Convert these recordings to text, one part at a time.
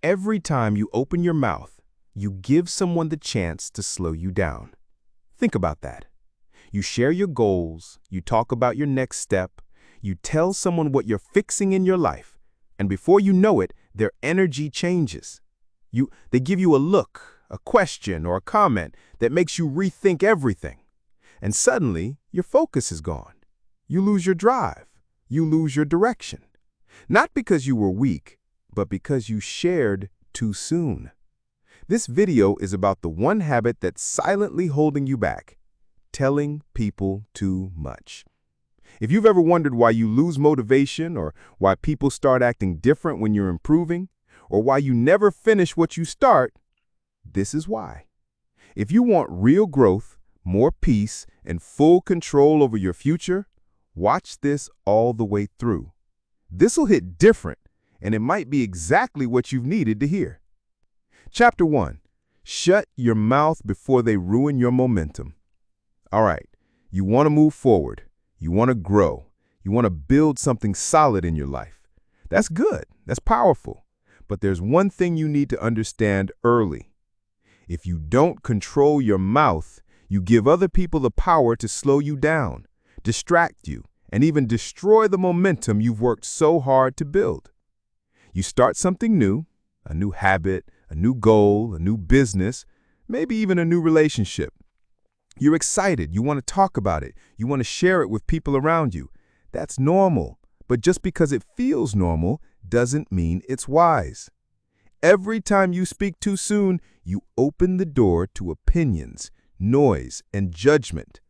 Every time you open your mouth, you give someone the chance to slow you down. Think about that. You share your goals, you talk about your next step, you tell someone what you're fixing in your life, and before you know it, their energy changes. They give you a look, a question, or a comment that makes you rethink everything. And suddenly, your focus is gone. You lose your drive. You lose your direction. Not because you were weak, but because you shared too soon. This video is about the one habit that's silently holding you back: telling people too much. If you've ever wondered why you lose motivation, or why people start acting different when you're improving, or why you never finish what you start, this is why. If you want real growth, more peace, and full control over your future, watch this all the way through. This'll hit different, and it might be exactly what you've needed to hear. Chapter 1. Shut your mouth before they ruin your momentum. All right, you want to move forward. You want to grow. You want to build something solid in your life. That's good. That's powerful. But there's one thing you need to understand early. If you don't control your mouth, you give other people the power to slow you down, distract you, and even destroy the momentum you've worked so hard to build. You start something new, a new habit, a new goal, a new business, maybe even a new relationship. You're excited, you want to talk about it, you want to share it with people around you. That's normal, but just because it feels normal doesn't mean it's wise. Every time you speak too soon, you open the door to opinions, noise, and judgment.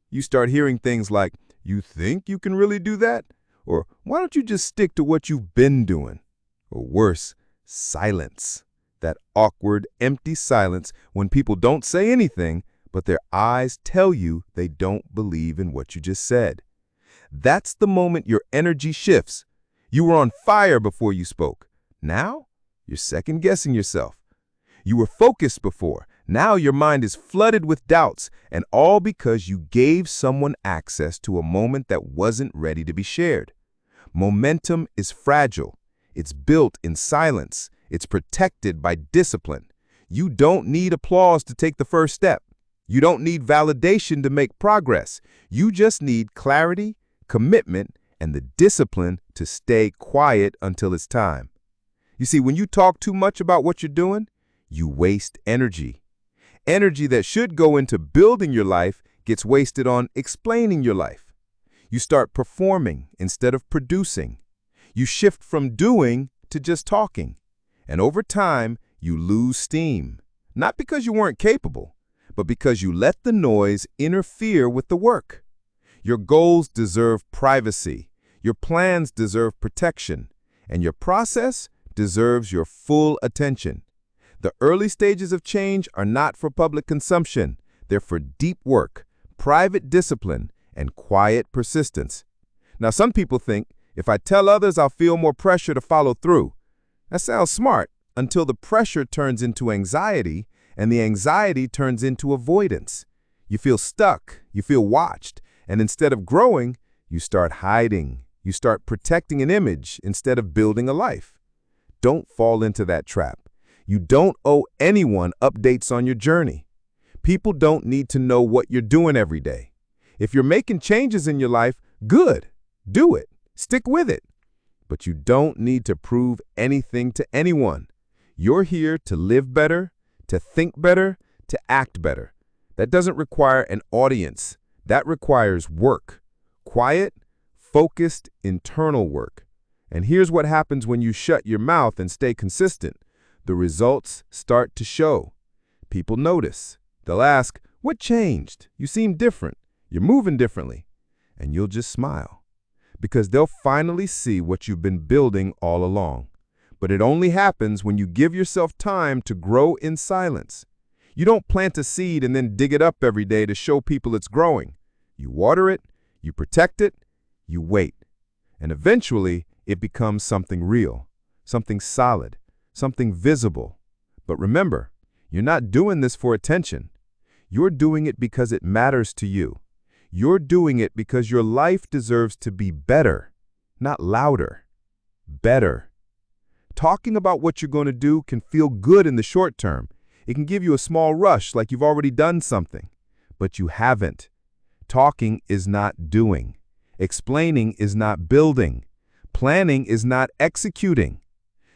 You start hearing things like, "You think you can really do that?" Or, "Why don't you just stick to what you've been doing?" Or worse, silence. That awkward, empty silence when people don't say anything, but their eyes tell you they don't believe in what you just said. That's the moment your energy shifts. You were on fire before you spoke. Now, you're second-guessing yourself. You were focused before. Now your mind is flooded with doubts, and all because you gave someone access to a moment that wasn't ready to be shared. Momentum is fragile. It's built in silence. It's protected by discipline. You don't need applause to take the first step. You don't need validation to make progress. You just need clarity, commitment, and the discipline to stay quiet until it's time. You see, when you talk too much about what you're doing, you waste energy. Energy that should go into building your life gets wasted on explaining your life. You start performing instead of producing. You shift from doing to just talking. And over time, you lose steam. Not because you weren't capable, but because you let the noise interfere with the work. Your goals deserve privacy. Your plans deserve protection. And your process deserves your full attention. The early stages of change are not for public consumption. They're for deep work, private discipline, and quiet persistence. Now, some people think, if I tell others, I'll feel more pressure to follow through. That sounds smart until the pressure turns into anxiety, and the anxiety turns into avoidance. You feel stuck, you feel watched, and instead of growing, you start hiding. You start protecting an image instead of building a life. Don't fall into that trap. You don't owe anyone updates on your journey. People don't need to know what you're doing every day. If you're making changes in your life, good. Do it. Stick with it. But you don't need to prove anything to anyone. You're here to live better, to think better, to act better. That doesn't require an audience. That requires work. Quiet, focused, internal work. And here's what happens when you shut your mouth and stay consistent. The results start to show. People notice. They'll ask, "What changed? You seem different. You're moving differently." And you'll just smile. Because they'll finally see what you've been building all along. But it only happens when you give yourself time to grow in silence. You don't plant a seed and then dig it up every day to show people it's growing. You water it, you protect it, you wait. And eventually, it becomes something real, something solid, something visible. But remember, you're not doing this for attention. You're doing it because it matters to you. You're doing it because your life deserves to be better, not louder. Better. Talking about what you're going to do can feel good in the short term. It can give you a small rush like you've already done something. But you haven't. Talking is not doing. Explaining is not building. Planning is not executing.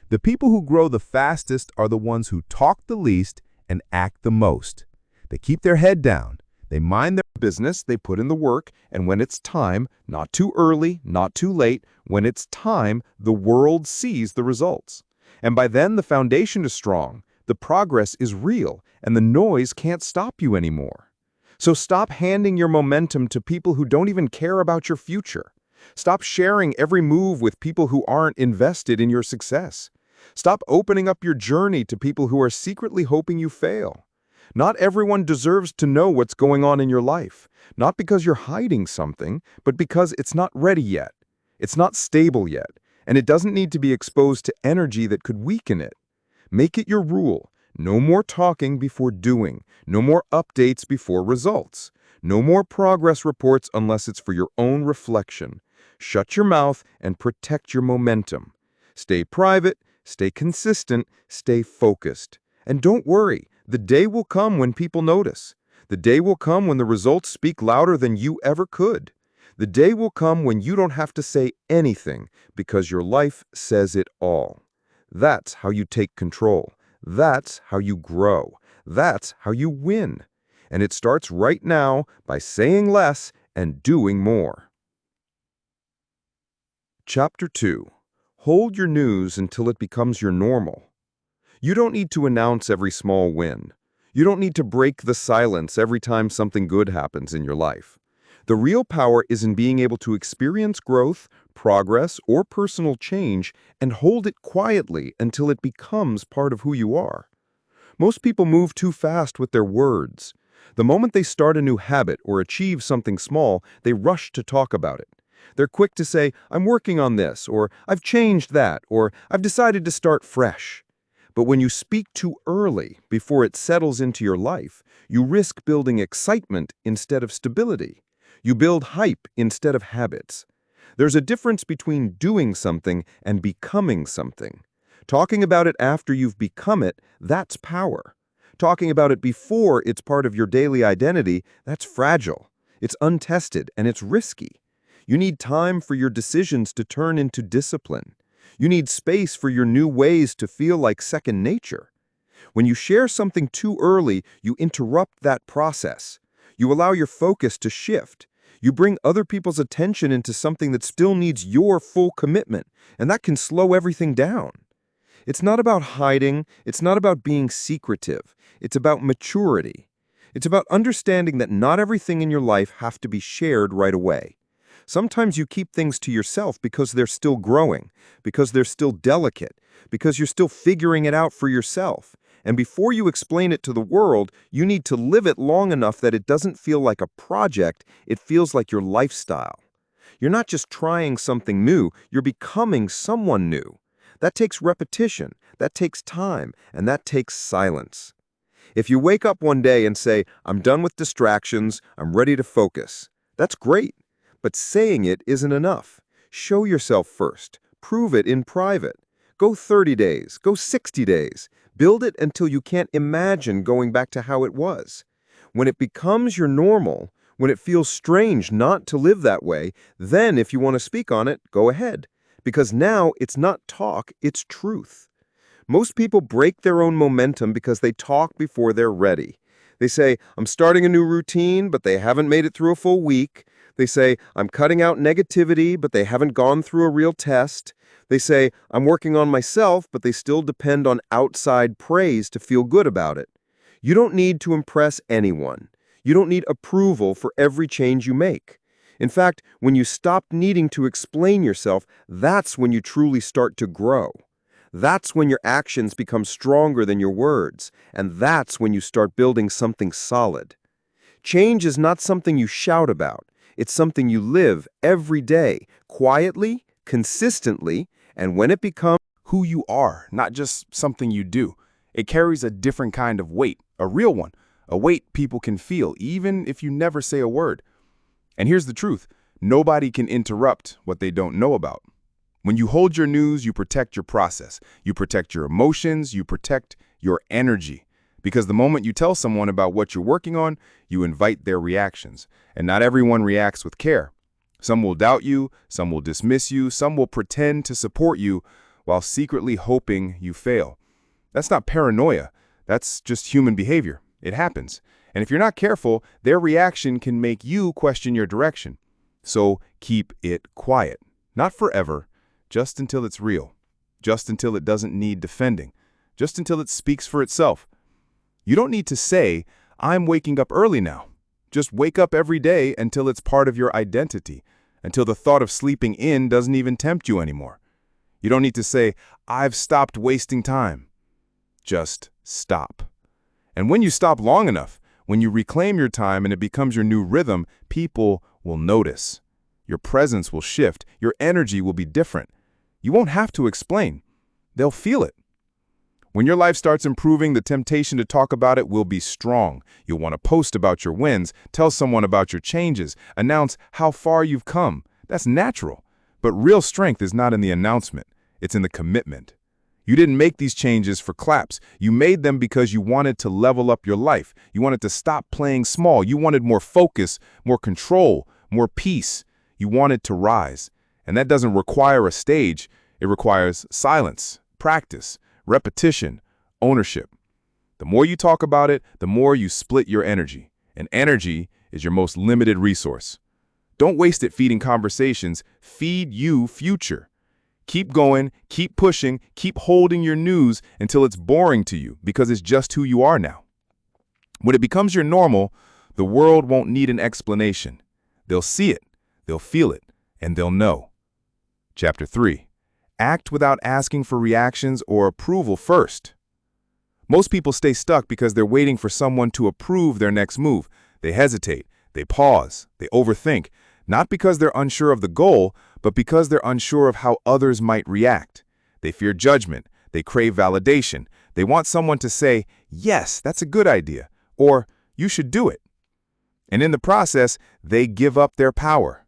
The people who grow the fastest are the ones who talk the least and act the most. They keep their head down. They mind their business, they put in the work, and when it's time, not too early, not too late, when it's time, the world sees the results. And by then, the foundation is strong, the progress is real, and the noise can't stop you anymore. So stop handing your momentum to people who don't even care about your future. Stop sharing every move with people who aren't invested in your success. Stop opening up your journey to people who are secretly hoping you fail. Not everyone deserves to know what's going on in your life, not because you're hiding something, but because it's not ready yet. It's not stable yet, and it doesn't need to be exposed to energy that could weaken it. Make it your rule. No more talking before doing. No more updates before results. No more progress reports unless it's for your own reflection. Shut your mouth and protect your momentum. Stay private, stay consistent, stay focused. And don't worry, the day will come when people notice. The day will come when the results speak louder than you ever could. The day will come when you don't have to say anything because your life says it all. That's how you take control. That's how you grow. That's how you win. And it starts right now by saying less and doing more. Chapter 2. Hold your news until it becomes your normal. You don't need to announce every small win. You don't need to break the silence every time something good happens in your life. The real power is in being able to experience growth, progress, or personal change and hold it quietly until it becomes part of who you are. Most people move too fast with their words. The moment they start a new habit or achieve something small, they rush to talk about it. They're quick to say, "I'm working on this," or "I've changed that," or "I've decided to start fresh." But when you speak too early, before it settles into your life, you risk building excitement instead of stability. You build hype instead of habits. There's a difference between doing something and becoming something. Talking about it after you've become it, that's power. Talking about it before it's part of your daily identity, that's fragile. It's untested and it's risky. You need time for your decisions to turn into discipline. You need space for your new ways to feel like second nature. When you share something too early, you interrupt that process. You allow your focus to shift. You bring other people's attention into something that still needs your full commitment, and that can slow everything down. It's not about hiding. It's not about being secretive. It's about maturity. It's about understanding that not everything in your life has to be shared right away. Sometimes you keep things to yourself because they're still growing, because they're still delicate, because you're still figuring it out for yourself. And before you explain it to the world, you need to live it long enough that it doesn't feel like a project, it feels like your lifestyle. You're not just trying something new, you're becoming someone new. That takes repetition, that takes time, and that takes silence. If you wake up one day and say, "I'm done with distractions, I'm ready to focus," that's great. But saying it isn't enough. Show yourself first. Prove it in private. Go 30 days. Go 60 days. Build it until you can't imagine going back to how it was. When it becomes your normal, when it feels strange not to live that way, then if you want to speak on it, go ahead. Because now it's not talk, it's truth. Most people break their own momentum because they talk before they're ready. They say, "I'm starting a new routine," but they haven't made it through a full week. They say, "I'm cutting out negativity," but they haven't gone through a real test. They say, "I'm working on myself," but they still depend on outside praise to feel good about it. You don't need to impress anyone. You don't need approval for every change you make. In fact, when you stop needing to explain yourself, that's when you truly start to grow. That's when your actions become stronger than your words, and that's when you start building something solid. Change is not something you shout about. It's something you live every day, quietly, consistently, and when it becomes who you are, not just something you do, it carries a different kind of weight, a real one, a weight people can feel, even if you never say a word. And here's the truth. Nobody can interrupt what they don't know about. When you hold your news, you protect your process. You protect your emotions. You protect your energy. Because the moment you tell someone about what you're working on, you invite their reactions. And not everyone reacts with care. Some will doubt you, some will dismiss you, some will pretend to support you while secretly hoping you fail. That's not paranoia. That's just human behavior. It happens. And if you're not careful, their reaction can make you question your direction. So keep it quiet. Not forever, just until it's real. Just until it doesn't need defending. Just until it speaks for itself. You don't need to say, "I'm waking up early now." Just wake up every day until it's part of your identity, until the thought of sleeping in doesn't even tempt you anymore. You don't need to say, "I've stopped wasting time." Just stop. And when you stop long enough, when you reclaim your time and it becomes your new rhythm, people will notice. Your presence will shift. Your energy will be different. You won't have to explain. They'll feel it. When your life starts improving, the temptation to talk about it will be strong. You'll want to post about your wins, tell someone about your changes, announce how far you've come. That's natural. But real strength is not in the announcement. It's in the commitment. You didn't make these changes for claps. You made them because you wanted to level up your life. You wanted to stop playing small. You wanted more focus, more control, more peace. You wanted to rise. And that doesn't require a stage. It requires silence, practice, repetition, ownership. The more you talk about it, the more you split your energy. And energy is your most limited resource. Don't waste it feeding conversations. Feed you future. Keep going, keep pushing, keep holding your news until it's boring to you because it's just who you are now. When it becomes your normal, the world won't need an explanation. They'll see it, they'll feel it, and they'll know. Chapter 3. Act without asking for reactions or approval first. Most people stay stuck because they're waiting for someone to approve their next move. They hesitate, they pause, they overthink, not because they're unsure of the goal, but because they're unsure of how others might react. They fear judgment, they crave validation, they want someone to say, "Yes, that's a good idea," or "You should do it." And in the process, they give up their power.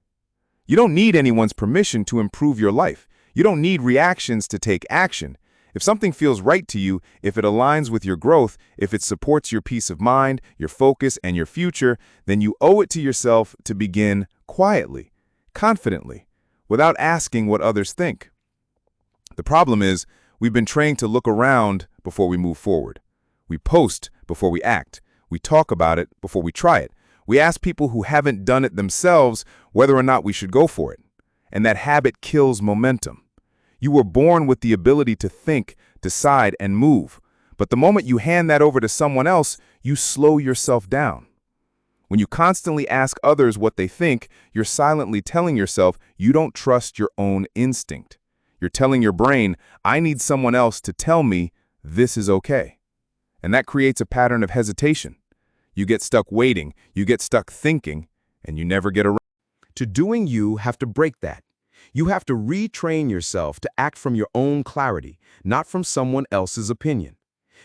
You don't need anyone's permission to improve your life. You don't need reactions to take action. If something feels right to you, if it aligns with your growth, if it supports your peace of mind, your focus, and your future, then you owe it to yourself to begin quietly, confidently, without asking what others think. The problem is, we've been trained to look around before we move forward. We post before we act. We talk about it before we try it. We ask people who haven't done it themselves whether or not we should go for it. And that habit kills momentum. You were born with the ability to think, decide, and move. But the moment you hand that over to someone else, you slow yourself down. When you constantly ask others what they think, you're silently telling yourself you don't trust your own instinct. You're telling your brain, "I need someone else to tell me this is okay." And that creates a pattern of hesitation. You get stuck waiting, you get stuck thinking, and you never get around to doing. You have to break that. You have to retrain yourself to act from your own clarity, not from someone else's opinion.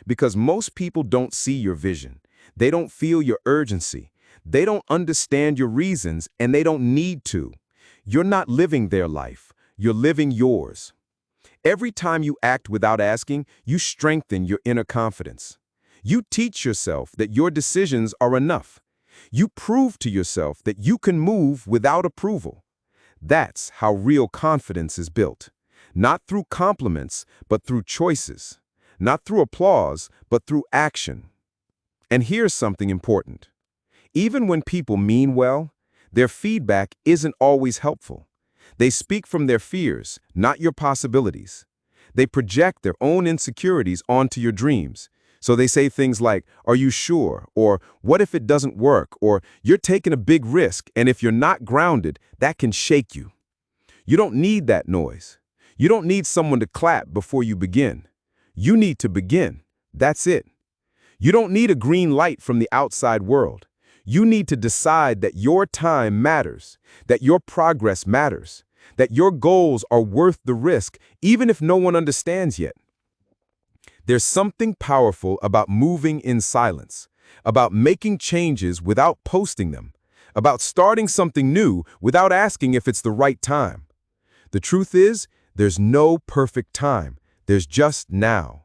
Because most people don't see your vision. They don't feel your urgency. They don't understand your reasons, and they don't need to. You're not living their life. You're living yours. Every time you act without asking, you strengthen your inner confidence. You teach yourself that your decisions are enough. You prove to yourself that you can move without approval. That's how real confidence is built. Not through compliments, but through choices. Not through applause, but through action. And here's something important. Even when people mean well, their feedback isn't always helpful. They speak from their fears, not your possibilities. They project their own insecurities onto your dreams. So they say things like, "Are you sure?" Or "What if it doesn't work?" Or "You're taking a big risk, and if you're not grounded, that can shake you." You don't need that noise. You don't need someone to clap before you begin. You need to begin. That's it. You don't need a green light from the outside world. You need to decide that your time matters, that your progress matters, that your goals are worth the risk, even if no one understands yet. There's something powerful about moving in silence, about making changes without posting them, about starting something new without asking if it's the right time. The truth is, There's no perfect time. There's just now.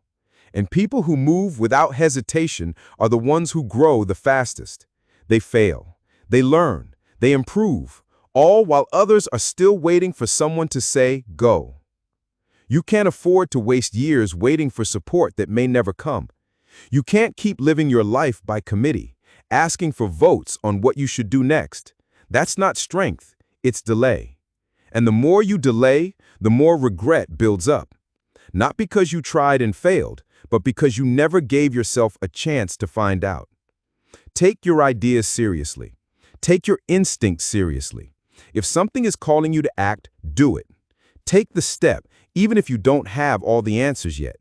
And people who move without hesitation are the ones who grow the fastest. They fail. They learn. They improve, all while others are still waiting for someone to say, go. You can't afford to waste years waiting for support that may never come. You can't keep living your life by committee, asking for votes on what you should do next. That's not strength, it's delay. And the more you delay, the more regret builds up. Not because you tried and failed, but because you never gave yourself a chance to find out. Take your ideas seriously. Take your instincts seriously. If something is calling you to act, do it. Take the step, even if you don't have all the answers yet.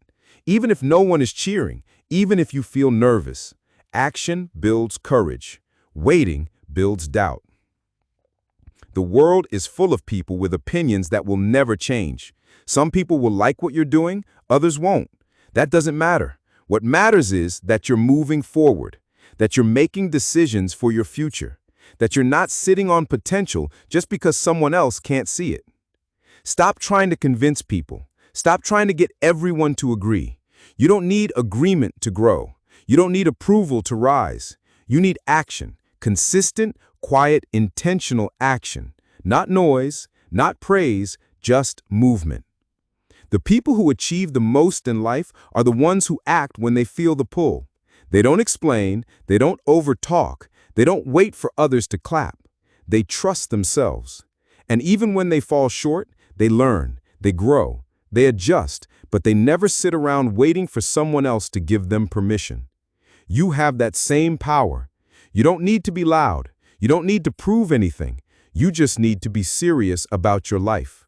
Even if no one is cheering, even if you feel nervous. Action builds courage. Waiting builds doubt. The world is full of people with opinions that will never change. Some people will like what you're doing, others won't. That doesn't matter. What matters is that you're moving forward, that you're making decisions for your future, that you're not sitting on potential just because someone else can't see it. Stop trying to convince people. Stop trying to get everyone to agree. You don't need agreement to grow. You don't need approval to rise. You need action, consistent, quiet, intentional action. Not noise, not praise, just movement. The people who achieve the most in life are the ones who act when they feel the pull. They don't explain, they don't overtalk, they don't wait for others to clap. They trust themselves. And even when they fall short, they learn, they grow, they adjust, but they never sit around waiting for someone else to give them permission. You have that same power. You don't need to be loud. You don't need to prove anything. You just need to be serious about your life.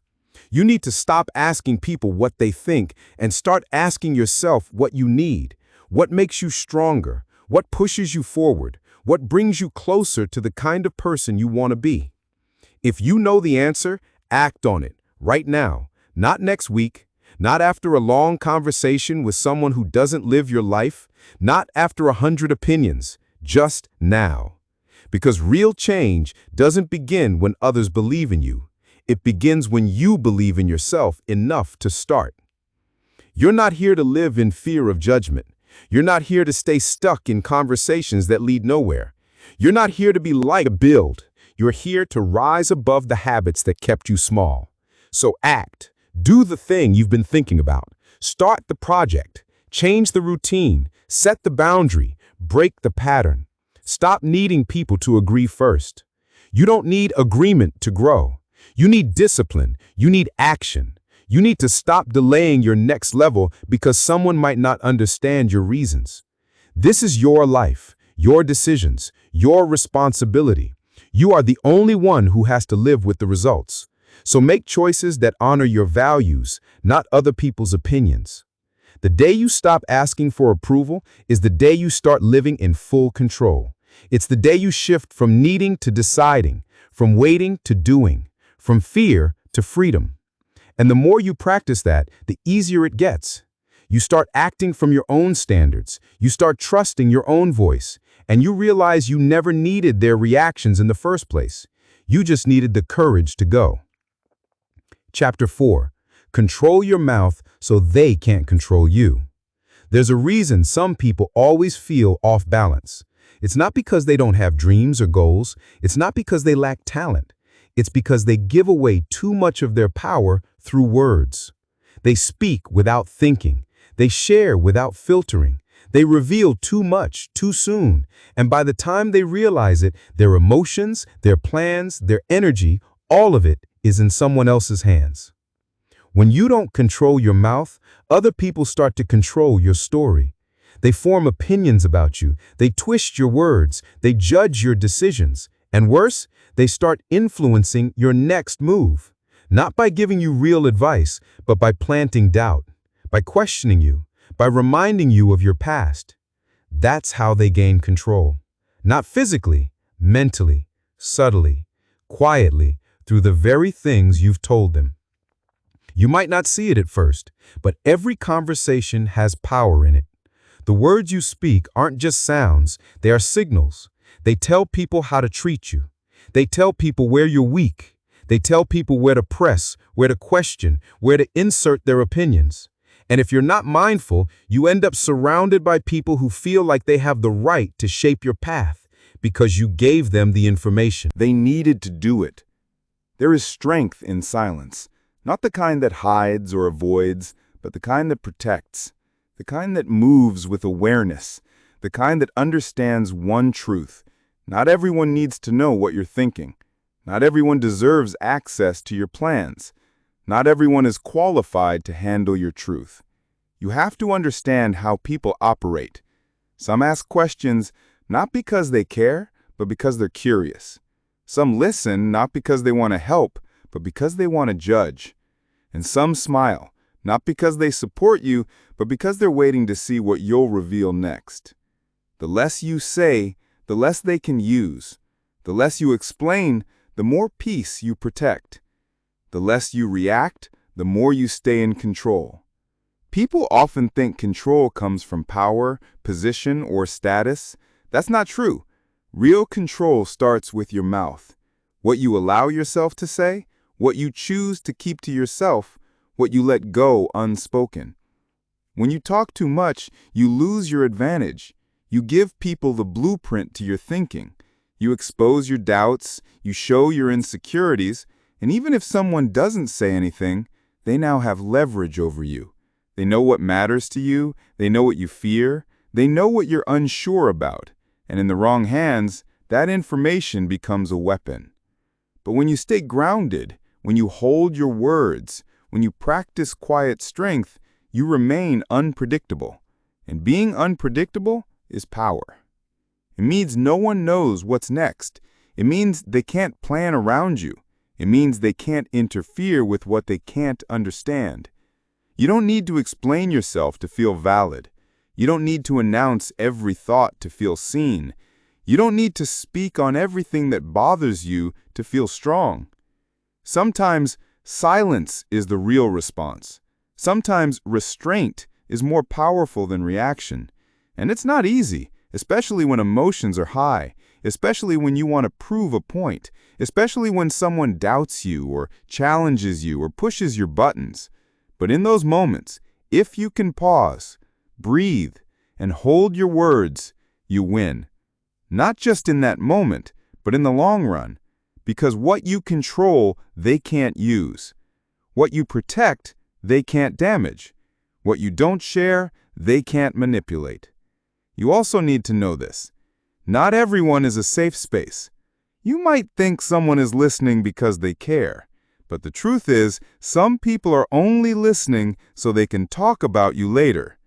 You need to stop asking people what they think and start asking yourself what you need. What makes you stronger? What pushes you forward? What brings you closer to the kind of person you want to be? If you know the answer, act on it right now, not next week, not after a long conversation with someone who doesn't live your life, not after 100 opinions, just now. Because real change doesn't begin when others believe in you. It begins when you believe in yourself enough to start. You're not here to live in fear of judgment. You're not here to stay stuck in conversations that lead nowhere. You're not here to be like a build. You're here to rise above the habits that kept you small. So act. Do the thing you've been thinking about. Start the project. Change the routine. Set the boundary. Break the pattern. Stop needing people to agree first. You don't need agreement to grow. You need discipline. You need action. You need to stop delaying your next level because someone might not understand your reasons. This is your life, your decisions, your responsibility. You are the only one who has to live with the results. So make choices that honor your values, not other people's opinions. The day you stop asking for approval is the day you start living in full control. It's the day you shift from needing to deciding, from waiting to doing, from fear to freedom. And the more you practice that, the easier it gets. You start acting from your own standards. You start trusting your own voice. And you realize you never needed their reactions in the first place. You just needed the courage to go. Chapter 4. Control your mouth so they can't control you. There's a reason some people always feel off balance. It's not because they don't have dreams or goals. It's not because they lack talent. It's because they give away too much of their power through words. They speak without thinking. They share without filtering. They reveal too much too soon. And by the time they realize it, their emotions, their plans, their energy, all of it is in someone else's hands. When you don't control your mouth, other people start to control your story. They form opinions about you. They twist your words. They judge your decisions. And worse, they start influencing your next move. Not by giving you real advice, but by planting doubt, by questioning you, by reminding you of your past. That's how they gain control. Not physically, mentally, subtly, quietly, through the very things you've told them. You might not see it at first, but every conversation has power in it. The words you speak aren't just sounds, they are signals. They tell people how to treat you. They tell people where you're weak. They tell people where to press, where to question, where to insert their opinions. And if you're not mindful, you end up surrounded by people who feel like they have the right to shape your path because you gave them the information. They needed to do it. There is strength in silence, not the kind that hides or avoids, but the kind that protects, the kind that moves with awareness, the kind that understands one truth. Not everyone needs to know what you're thinking. Not everyone deserves access to your plans. Not everyone is qualified to handle your truth. You have to understand how people operate. Some ask questions not because they care, but because they're curious. Some listen not because they want to help, but because they want to judge. And some smile, not because they support you, but because they're waiting to see what you'll reveal next. The less you say, the less they can use. The less you explain, the more peace you protect. The less you react, the more you stay in control. People often think control comes from power, position, or status. That's not true. Real control starts with your mouth. What you allow yourself to say, what you choose to keep to yourself, what you let go unspoken. When you talk too much, you lose your advantage. You give people the blueprint to your thinking. You expose your doubts, you show your insecurities, and even if someone doesn't say anything, they now have leverage over you. They know what matters to you, they know what you fear, they know what you're unsure about, and in the wrong hands, that information becomes a weapon. But when you stay grounded, when you hold your words, when you practice quiet strength, you remain unpredictable. And being unpredictable is power. It means no one knows what's next. It means they can't plan around you. It means they can't interfere with what they can't understand. You don't need to explain yourself to feel valid. You don't need to announce every thought to feel seen. You don't need to speak on everything that bothers you to feel strong. Sometimes silence is the real response. Sometimes restraint is more powerful than reaction. And it's not easy, especially when emotions are high, especially when you want to prove a point, especially when someone doubts you or challenges you or pushes your buttons. But in those moments, if you can pause, breathe, and hold your words, you win. Not just in that moment, but in the long run. Because what you control, they can't use. What you protect, they can't damage. What you don't share, they can't manipulate. You also need to know this. Not everyone is a safe space. You might think someone is listening because they care. But the truth is, some people are only listening so they can talk about you later.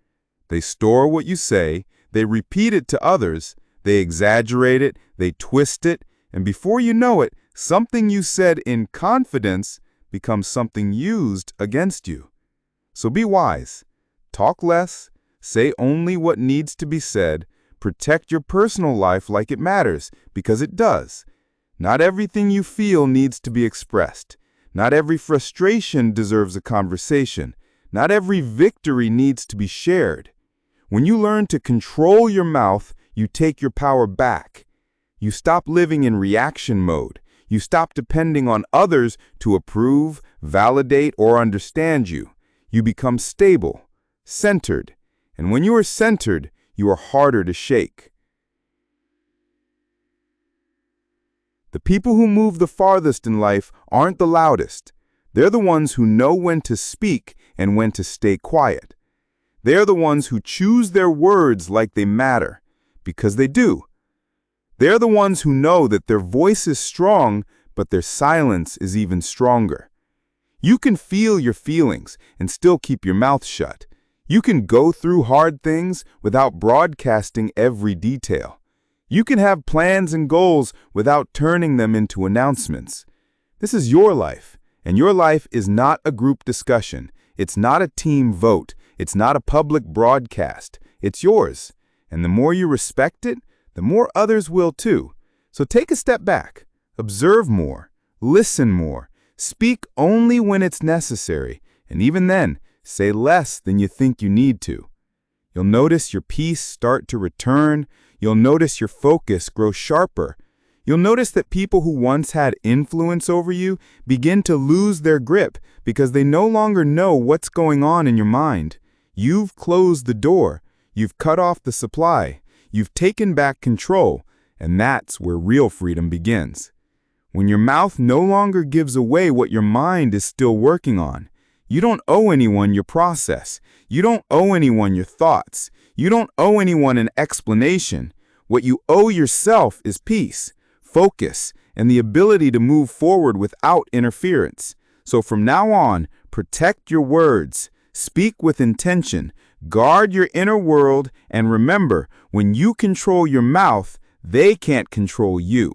They store what you say, they repeat it to others, they exaggerate it, they twist it, and before you know it, something you said in confidence becomes something used against you. So be wise. Talk less, say only what needs to be said, protect your personal life like it matters, because it does. Not everything you feel needs to be expressed. Not every frustration deserves a conversation. Not every victory needs to be shared. When you learn to control your mouth, you take your power back. You stop living in reaction mode. You stop depending on others to approve, validate, or understand you. You become stable, centered. And when you are centered, you are harder to shake. The people who move the farthest in life aren't the loudest. They're the ones who know when to speak and when to stay quiet. They're the ones who choose their words like they matter, because they do. They're the ones who know that their voice is strong, but their silence is even stronger. You can feel your feelings and still keep your mouth shut. You can go through hard things without broadcasting every detail. You can have plans and goals without turning them into announcements. This is your life, and your life is not a group discussion. It's not a team vote. It's not a public broadcast. It's yours. And the more you respect it, the more others will too. So take a step back. Observe more. Listen more. Speak only when it's necessary. And even then, say less than you think you need to. You'll notice your peace start to return. You'll notice your focus grow sharper. You'll notice that people who once had influence over you begin to lose their grip because they no longer know what's going on in your mind. You've closed the door, you've cut off the supply, you've taken back control, and that's where real freedom begins. When your mouth no longer gives away what your mind is still working on, you don't owe anyone your process. You don't owe anyone your thoughts. You don't owe anyone an explanation. What you owe yourself is peace, focus, and the ability to move forward without interference. So from now on, protect your words, speak with intention, guard your inner world, and remember, when you control your mouth, they can't control you.